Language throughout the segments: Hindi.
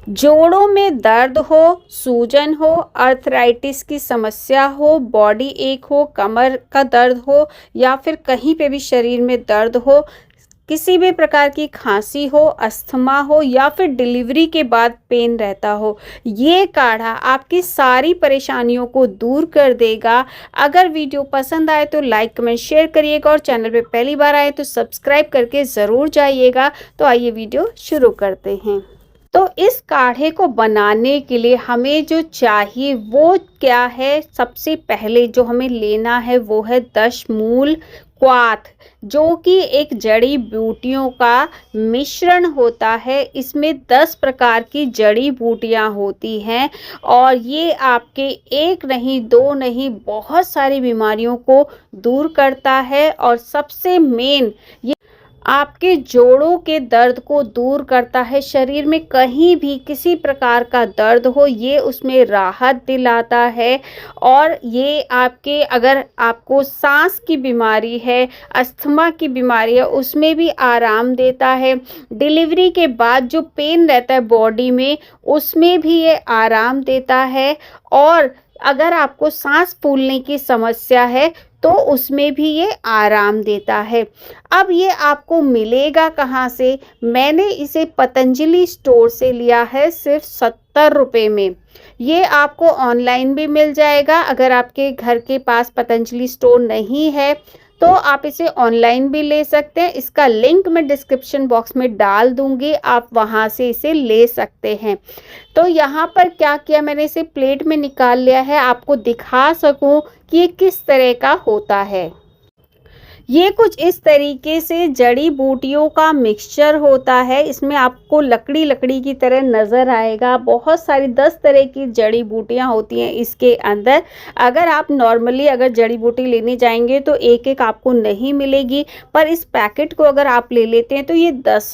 जोड़ों में दर्द हो, सूजन हो, अर्थराइटिस की समस्या हो, बॉडी एक हो, कमर का दर्द हो या फिर कहीं पे भी शरीर में दर्द हो, किसी भी प्रकार की खांसी हो, अस्थमा हो या फिर डिलीवरी के बाद पेन रहता हो, ये काढ़ा आपकी सारी परेशानियों को दूर कर देगा। अगर वीडियो पसंद आए तो लाइक कमेंट शेयर करिएगा और चैनल पे पहली बार आए तो सब्सक्राइब करके ज़रूर जाइएगा। तो आइए वीडियो शुरू करते हैं। तो इस काढ़े को बनाने के लिए हमें जो चाहिए वो क्या है, सबसे पहले जो हमें लेना है वो है दशमूल क्वाथ, जो कि एक जड़ी बूटियों का मिश्रण होता है। इसमें 10 प्रकार की जड़ी बूटियां होती हैं और ये आपके एक नहीं दो नहीं बहुत सारी बीमारियों को दूर करता है और सबसे मेन ये आपके जोड़ों के दर्द को दूर करता है। शरीर में कहीं भी किसी प्रकार का दर्द हो ये उसमें राहत दिलाता है और ये आपके अगर आपको सांस की बीमारी है, अस्थमा की बीमारी है, उसमें भी आराम देता है। डिलीवरी के बाद जो पेन रहता है बॉडी में उसमें भी ये आराम देता है और अगर आपको सांस फूलने की समस्या है तो उसमें भी ये आराम देता है। अब ये आपको मिलेगा कहाँ से? मैंने इसे पतंजलि स्टोर से लिया है सिर्फ 70 रुपये में। ये आपको ऑनलाइन भी मिल जाएगा। अगर आपके घर के पास पतंजलि स्टोर नहीं है तो आप इसे ऑनलाइन भी ले सकते हैं। इसका लिंक मैं डिस्क्रिप्शन बॉक्स में डाल दूंगी, आप वहां से इसे ले सकते हैं। तो यहाँ पर क्या किया, मैंने इसे प्लेट में निकाल लिया है आपको दिखा सकूं कि ये किस तरह का होता है। ये कुछ इस तरीके से जड़ी बूटियों का मिक्सचर होता है। इसमें आपको लकड़ी लकड़ी की तरह नज़र आएगा। बहुत सारी 10 तरह की जड़ी बूटियां होती हैं इसके अंदर। अगर आप नॉर्मली अगर जड़ी बूटी लेने जाएंगे तो एक एक आपको नहीं मिलेगी, पर इस पैकेट को अगर आप ले लेते हैं तो ये 10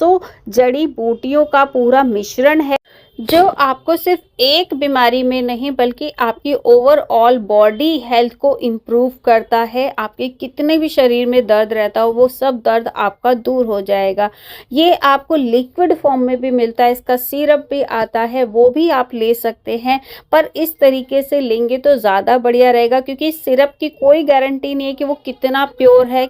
जड़ी बूटियों का पूरा मिश्रण है जो आपको सिर्फ एक बीमारी में नहीं बल्कि आपकी ओवरऑल बॉडी हेल्थ को इम्प्रूव करता है। आपके कितने भी शरीर में दर्द रहता हो वो सब दर्द आपका दूर हो जाएगा। ये आपको लिक्विड फॉर्म में भी मिलता है, इसका सिरप भी आता है, वो भी आप ले सकते हैं। पर इस तरीके से लेंगे तो ज़्यादा बढ़िया रहेगा क्योंकि सिरप की कोई गारंटी नहीं है कि वो कितना प्योर है।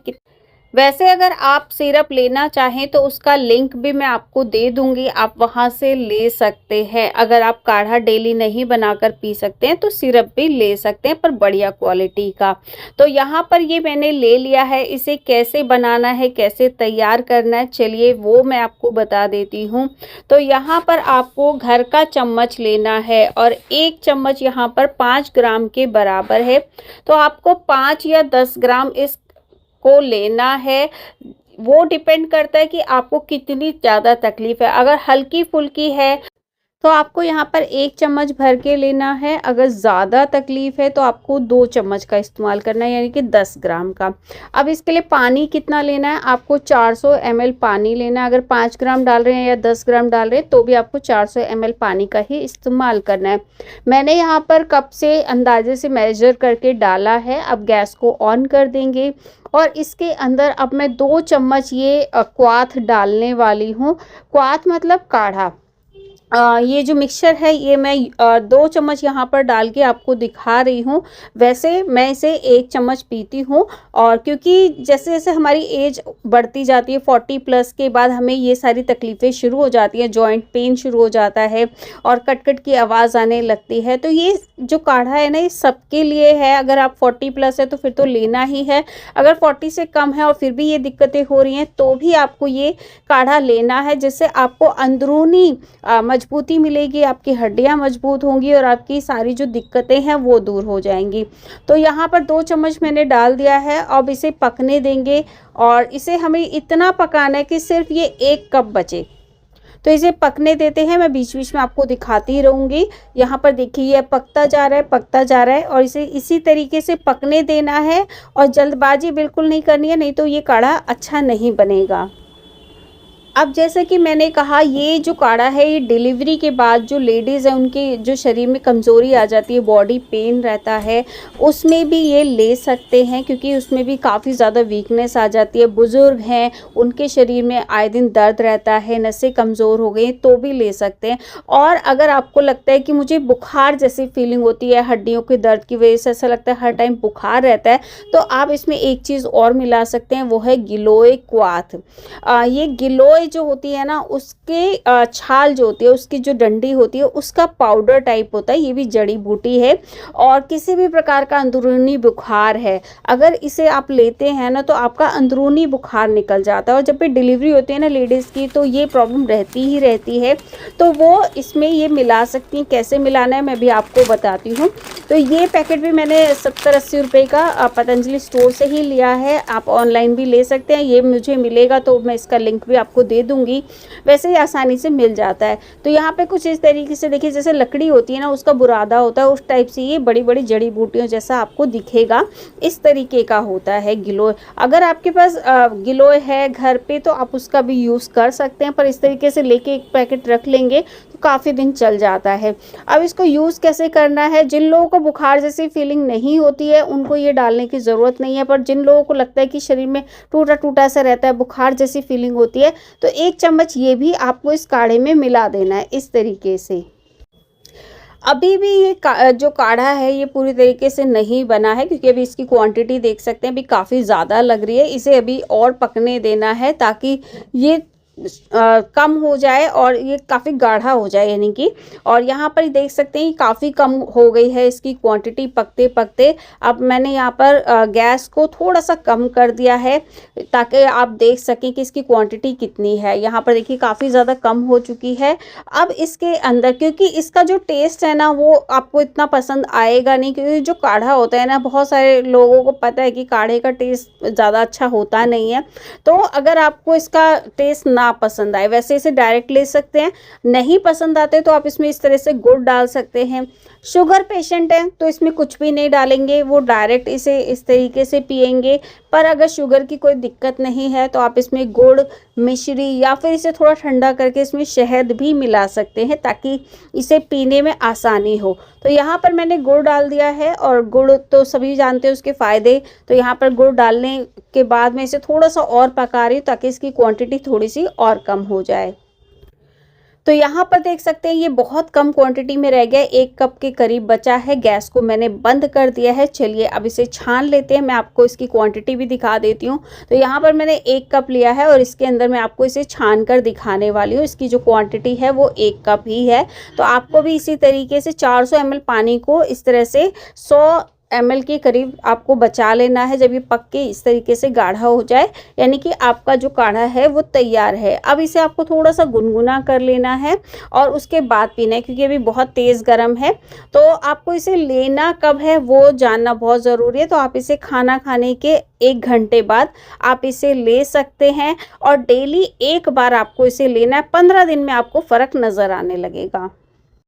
वैसे अगर आप सिरप लेना चाहें तो उसका लिंक भी मैं आपको दे दूंगी, आप वहां से ले सकते हैं। अगर आप काढ़ा डेली नहीं बनाकर पी सकते हैं तो सिरप भी ले सकते हैं, पर बढ़िया क्वालिटी का। तो यहाँ पर ये मैंने ले लिया है। इसे कैसे बनाना है, कैसे तैयार करना है, चलिए वो मैं आपको बता देती हूँ। तो यहाँ पर आपको घर का चम्मच लेना है और एक चम्मच यहाँ पर 5 ग्राम के बराबर है। तो आपको 5 या 10 ग्राम इस को लेना है। वो डिपेंड करता है कि आपको कितनी ज़्यादा तकलीफ है। अगर हल्की फुल्की है तो आपको यहाँ पर 1 चम्मच भर के लेना है। अगर ज़्यादा तकलीफ है तो आपको 2 चम्मच का इस्तेमाल करना है, यानी कि 10 ग्राम का। अब इसके लिए पानी कितना लेना है, आपको 400 ml पानी लेना है। अगर 5 ग्राम डाल रहे हैं या 10 ग्राम डाल रहे हैं तो भी आपको 400 ml पानी का ही इस्तेमाल करना है। मैंने यहाँ पर कप से अंदाजे से मेजर करके डाला है। अब गैस को ऑन कर देंगे और इसके अंदर अब मैं 2 चम्मच ये क्वाथ डालने वाली हूँ। क्वाथ मतलब काढ़ा। ये जो मिक्सचर है ये मैं 2 चम्मच यहाँ पर डाल के आपको दिखा रही हूँ। वैसे मैं इसे 1 चम्मच पीती हूँ और क्योंकि जैसे जैसे हमारी एज बढ़ती जाती है 40 प्लस के बाद हमें ये सारी तकलीफ़ें शुरू हो जाती हैं, जॉइंट पेन शुरू हो जाता है और कट की आवाज़ आने लगती है। तो ये जो काढ़ा है ना ये सबके लिए है। अगर आप 40 प्लस है तो फिर तो लेना ही है। अगर 40 से कम है और फिर भी ये दिक्कतें हो रही हैं तो भी आपको ये काढ़ा लेना है, जिससे आपको अंदरूनी मजबूती मिलेगी, आपकी हड्डियां मजबूत होंगी और आपकी सारी जो दिक्कतें हैं वो दूर हो जाएंगी। तो यहाँ पर 2 चम्मच मैंने डाल दिया है। अब इसे पकने देंगे और इसे हमें इतना पकाना है कि सिर्फ ये 1 कप बचे। तो इसे पकने देते हैं, मैं बीच बीच में आपको दिखाती रहूँगी। यहाँ पर देखिए ये पकता जा रहा है, पकता जा रहा है और इसे इसी तरीके से पकने देना है और जल्दबाजी बिल्कुल नहीं करनी है, नहीं तो ये काढ़ा अच्छा नहीं बनेगा। अब जैसे कि मैंने कहा, ये जो काढ़ा है ये डिलीवरी के बाद जो लेडीज़ हैं उनके जो शरीर में कमज़ोरी आ जाती है, बॉडी पेन रहता है, उसमें भी ये ले सकते हैं, क्योंकि उसमें भी काफ़ी ज़्यादा वीकनेस आ जाती है। बुज़ुर्ग हैं, उनके शरीर में आए दिन दर्द रहता है, नसें कमज़ोर हो गई तो भी ले सकते हैं। और अगर आपको लगता है कि मुझे बुखार जैसी फीलिंग होती है, हड्डियों के दर्द की वजह से ऐसा लगता है हर टाइम बुखार रहता है, तो आप इसमें एक चीज़ और मिला सकते हैं, वो है गिलोय क्वाथ। ये गिलोय जो होती है ना, उसके छाल जो होती है, उसकी जो डंडी होती है, उसका पाउडर टाइप होता है। ये भी जड़ी बूटी है। और किसी भी प्रकार का अंदरूनी बुखार है, अगर इसे आप लेते हैं ना, तो आपका अंदरूनी बुखार निकल जाता है। और जब भी डिलीवरी होती है ना लेडीज़ की, तो ये प्रॉब्लम रहती ही रहती है, तो वो इसमें ये मिला सकती हैं। कैसे मिलाना है मैं भी आपको बताती हूँ। तो ये पैकेट भी मैंने 70-80 रुपये का पतंजलि स्टोर से ही लिया है। आप ऑनलाइन भी ले सकते हैं। ये मुझे मिलेगा तो मैं इसका लिंक भी आपको दे दूँगी। वैसे ही आसानी से मिल जाता है। तो यहाँ पे कुछ इस तरीके से देखिए, जैसे लकड़ी होती है ना, उसका बुरादा होता है, उस टाइप से ये बड़ी बड़ी जड़ी बूटियों जैसा आपको दिखेगा। इस तरीके का होता है गिलोय। अगर आपके पास गिलोय है घर पे तो आप उसका भी यूज़ कर सकते हैं, पर इस तरीके से लेके एक पैकेट रख लेंगे तो काफ़ी दिन चल जाता है। अब इसको यूज़ कैसे करना है, जिन लोगों को बुखार जैसी फीलिंग नहीं होती है उनको ये डालने की ज़रूरत नहीं है, पर जिन लोगों को लगता है कि शरीर में टूटा टूटा सा रहता है, बुखार जैसी फीलिंग होती है, तो 1 चम्मच ये भी आपको इस काढ़े में मिला देना है इस तरीके से। अभी भी ये जो काढ़ा है ये पूरी तरीके से नहीं बना है, क्योंकि अभी इसकी क्वांटिटी देख सकते हैं अभी काफ़ी ज़्यादा लग रही है। इसे अभी और पकने देना है ताकि ये कम हो जाए और ये काफ़ी गाढ़ा हो जाए, यानी कि। और यहाँ पर देख सकते हैं काफ़ी कम हो गई है इसकी क्वांटिटी पकते पकते। अब मैंने यहाँ पर गैस को थोड़ा सा कम कर दिया है ताकि आप देख सकें कि इसकी क्वांटिटी कितनी है। यहाँ पर देखिए काफ़ी ज़्यादा कम हो चुकी है। अब इसके अंदर, क्योंकि इसका जो टेस्ट है ना वो आपको इतना पसंद आएगा नहीं, क्योंकि जो काढ़ा होता है ना, बहुत सारे लोगों को पता है कि काढ़े का टेस्ट ज़्यादा अच्छा होता नहीं है। तो अगर आपको इसका टेस्ट ना पसंद आए, वैसे इसे डायरेक्ट ले सकते हैं। नहीं पसंद आते तो आप इसमें इस तरह से गुड़ डाल सकते हैं। शुगर पेशेंट हैं तो इसमें कुछ भी नहीं डालेंगे, वो डायरेक्ट इसे इस तरीके से पिएंगे। पर अगर शुगर की कोई दिक्कत नहीं है तो आप इसमें गुड़, मिश्री या फिर इसे थोड़ा ठंडा करके इसमें शहद भी मिला सकते हैं ताकि इसे पीने में आसानी हो। तो यहाँ पर मैंने गुड़ डाल दिया है, और गुड़ तो सभी जानते हैं उसके फ़ायदे। तो यहाँ पर गुड़ डालने के बाद मैं इसे थोड़ा सा और पका रही हूँ ताकि इसकी क्वांटिटी थोड़ी सी और कम हो जाए। तो यहाँ पर देख सकते हैं ये बहुत कम क्वांटिटी में रह गया, 1 कप के करीब बचा है। गैस को मैंने बंद कर दिया है। चलिए अब इसे छान लेते हैं। मैं आपको इसकी क्वांटिटी भी दिखा देती हूँ। तो यहाँ पर मैंने 1 कप लिया है और इसके अंदर मैं आपको इसे छान कर दिखाने वाली हूँ। इसकी जो क्वांटिटी है वो 1 कप ही है। तो आपको भी इसी तरीके से 400 ml पानी को इस तरह से 100 ml के करीब आपको बचा लेना है। जब ये पक के इस तरीके से गाढ़ा हो जाए, यानी कि आपका जो काढ़ा है वो तैयार है। अब इसे आपको थोड़ा सा गुनगुना कर लेना है और उसके बाद पीना है, क्योंकि अभी बहुत तेज़ गर्म है। तो आपको इसे लेना कब है वो जानना बहुत ज़रूरी है। तो आप इसे खाना खाने के 1 घंटे बाद आप इसे ले सकते हैं, और डेली 1 बार आपको इसे लेना है। 15 दिन में आपको फ़र्क नज़र आने लगेगा।